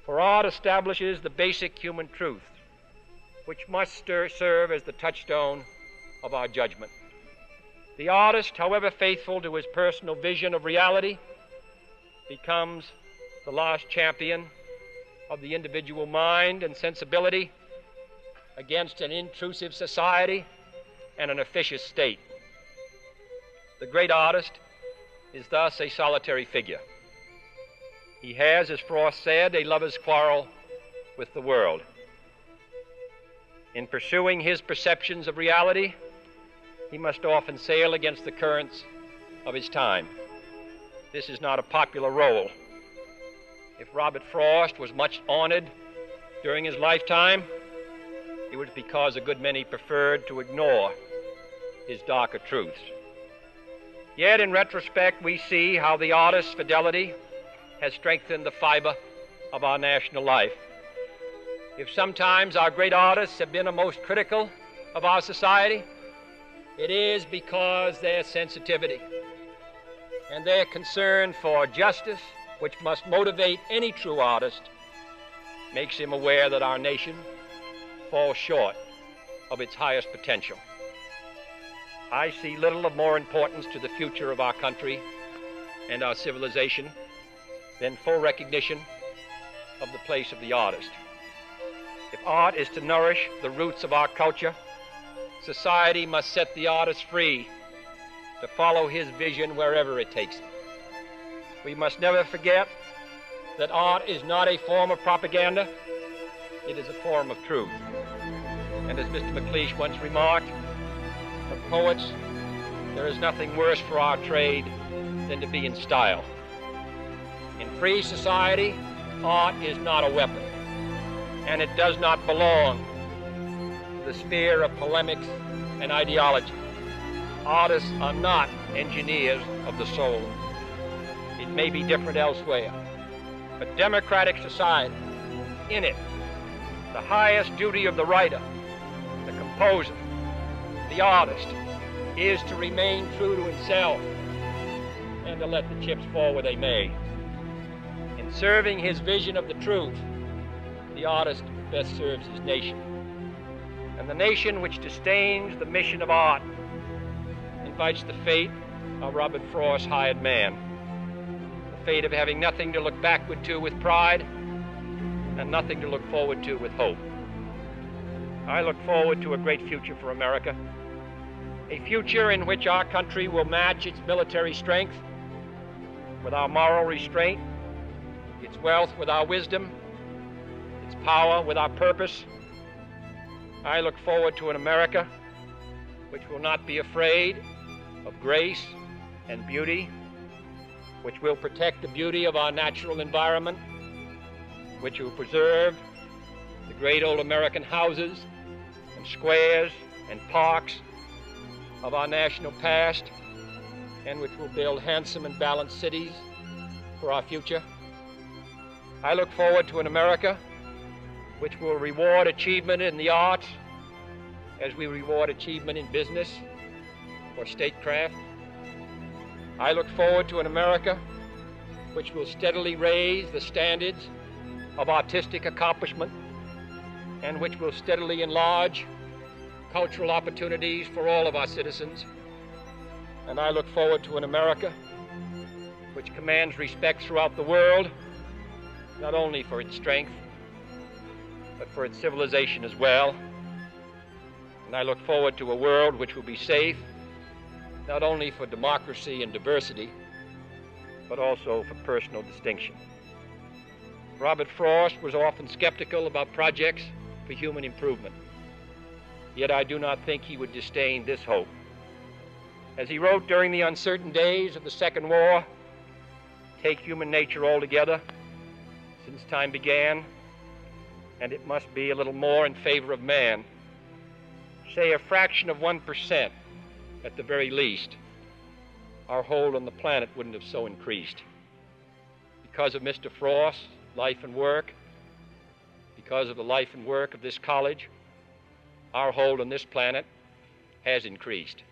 For art establishes the basic human truth, which must serve as the touchstone of our judgment. The artist, however faithful to his personal vision of reality, becomes the last champion of the individual mind and sensibility against an intrusive society and an officious state. The great artist is thus a solitary figure. He has, as Frost said, a lover's quarrel with the world. In pursuing his perceptions of reality, he must often sail against the currents of his time. This is not a popular role. If Robert Frost was much honored during his lifetime, it was because a good many preferred to ignore his darker truths. Yet in retrospect, we see how the artist's fidelity has strengthened the fiber of our national life. If sometimes our great artists have been the most critical of our society, it is because their sensitivity and their concern for justice, which must motivate any true artist, makes him aware that our nation falls short of its highest potential. I see little of more importance to the future of our country and our civilization than full recognition of the place of the artist. If art is to nourish the roots of our culture, society must set the artist free to follow his vision wherever it takes him. We must never forget that art is not a form of propaganda, it is a form of truth. And as Mr. McLeish once remarked, of poets, there is nothing worse for our trade than to be in style. In free society, art is not a weapon, and it does not belong to the sphere of polemics and ideology. Artists are not engineers of the soul. It may be different elsewhere, but democratic society, in it, the highest duty of the writer, the composer, the artist, is to remain true to himself and to let the chips fall where they may. In serving his vision of the truth, the artist best serves his nation. And the nation which disdains the mission of art invites the fate of Robert Frost's hired man, the fate of having nothing to look backward to with pride and nothing to look forward to with hope. I look forward to a great future for America, a future in which our country will match its military strength with our moral restraint, its wealth with our wisdom, its power with our purpose. I look forward to an America which will not be afraid of grace and beauty, which will protect the beauty of our natural environment, which will preserve the great old American houses and squares and parks of our national past, and which will build handsome and balanced cities for our future. I look forward to an America which will reward achievement in the arts as we reward achievement in business or statecraft. I look forward to an America which will steadily raise the standards of artistic accomplishment and which will steadily enlarge cultural opportunities for all of our citizens. And I look forward to an America which commands respect throughout the world, not only for its strength, but for its civilization as well. And I look forward to a world which will be safe, not only for democracy and diversity, but also for personal distinction. Robert Frost was often skeptical about projects for human improvement. Yet I do not think he would disdain this hope. As he wrote during the uncertain days of the Second War, take human nature altogether, since time began, and it must be a little more in favor of man, say a fraction of 1% at the very least, our hold on the planet wouldn't have so increased. Because of Mr. Frost's life and work, because of the life and work of this college, our hold on this planet has increased.